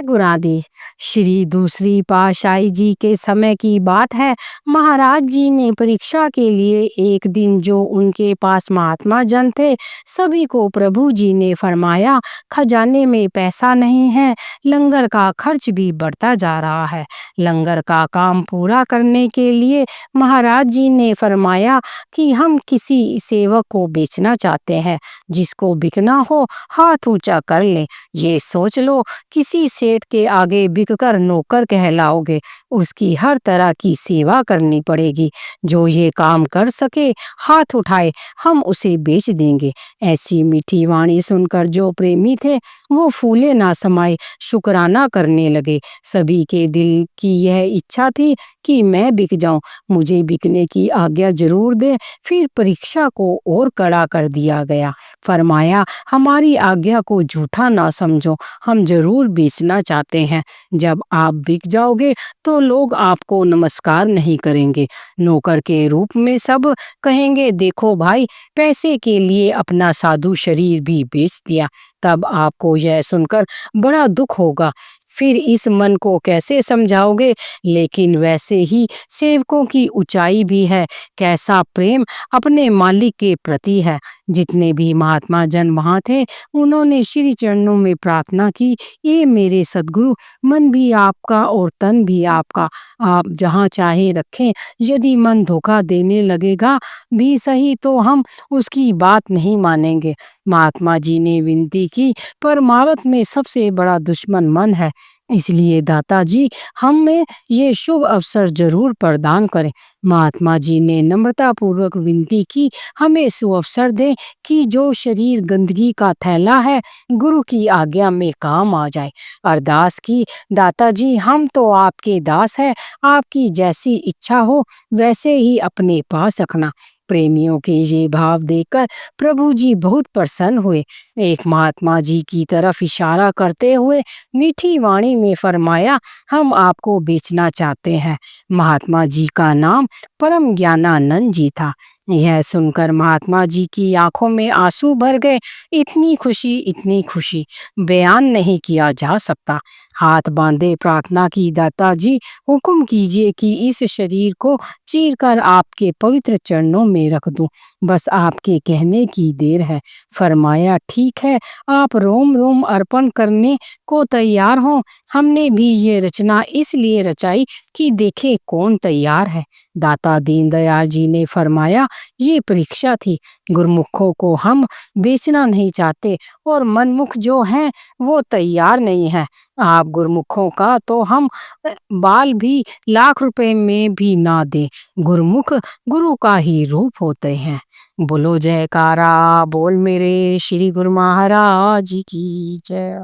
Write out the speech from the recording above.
गुरादी श्री दूसरी पातशाही जी के समय की बात है। महाराज जी ने परीक्षा के लिए एक दिन जो उनके पास महात्मा जन थे सभी को प्रभु जी ने फरमाया, खजाने में पैसा नहीं है, लंगर का खर्च भी बढ़ता जा रहा है। लंगर का काम पूरा करने के लिए महाराज जी ने फरमाया कि हम किसी सेवक को बेचना चाहते हैं। जिसको बिकना हो हाथ ऊंचा कर ले। ये सोच लो किसी सेठ के आगे बिककर नौकर कहलाओगे, उसकी हर तरह की सेवा करनी पड़ेगी। जो ये काम कर सके हाथ उठाए, हम उसे बेच देंगे। ऐसी मीठी वाणी सुनकर जो प्रेमी थे वो फूले ना समाये शुक्राना करने लगे। सभी के दिल की यह इच्छा थी कि मैं बिक जाऊं, मुझे बिकने की आज्ञा जरूर दे। फिर परीक्षा को और कड़ा कर दिया गया। फरमाया, हमारी आज्ञा को झूठा ना समझो, हम जरूर बेचना चाहते हैं। जब आप बिक जाओगे तो लोग आपको नमस्कार नहीं करेंगे। नौकर के रूप में सब कहेंगे, देखो भाई, पैसे के लिए अपना साधु शरीर भी बेच दिया। तब आपको यह सुनकर बड़ा दुख होगा। फिर इस मन को कैसे समझाओगे? लेकिन वैसे ही सेवकों की ऊंचाई भी है। कैसा प्रेम अपने मालिक के प्रति है। जितने भी महात्मा जन वहाँ थे उन्होंने श्री चरणों में प्रार्थना की, ये मेरे सद्गुरु, मन भी आपका और तन भी आपका, आप जहाँ चाहे रखें। यदि मन धोखा देने लगेगा भी सही तो हम उसकी बात नहीं मानेंगे। महात्मा जी ने विनती की, परमार्थ में सबसे बड़ा दुश्मन मन है, इसलिए दाता जी हमें ये शुभ अवसर जरूर प्रदान करें। महात्मा जी ने नम्रता पूर्वक विनती की, हमें सुअवसर दें कि जो शरीर गंदगी का थैला है गुरु की आज्ञा में काम आ जाए। अरदास की, दाता जी हम तो आपके दास हैं, आपकी जैसी इच्छा हो वैसे ही अपने पास रखना। प्रेमियों के ये भाव देखकर प्रभु जी बहुत प्रसन्न हुए। एक महात्मा जी की तरफ इशारा करते हुए मीठी वाणी में फरमाया, हम आपको बेचना चाहते हैं। महात्मा जी का नाम परम ज्ञानानंद जी था। यह सुनकर महात्मा जी की आंखों में आंसू भर गए। इतनी खुशी बयान नहीं किया जा सकता। हाथ बांधे प्रार्थना की, दाता जी हुक्म कीजिए कि इस शरीर को चीर कर आपके पवित्र चरणों में रख दूं। बस आपके कहने की देर है। फरमाया, ठीक है, आप रोम रोम अर्पण करने को तैयार हो। हमने भी ये रचना इसलिए रचाई कि देखे कौन तैयार है। दाता दीनदयाल जी ने फरमाया, ये परीक्षा थी। गुरमुखों को हम बेचना नहीं चाहते और मनमुख जो हैं वो तैयार नहीं है। आप गुरमुखों का तो हम बाल भी लाख रुपए में भी ना दे। गुरमुख गुरु का ही रूप होते हैं। बोलो जयकारा बोल मेरे श्री गुरु महाराज की जय।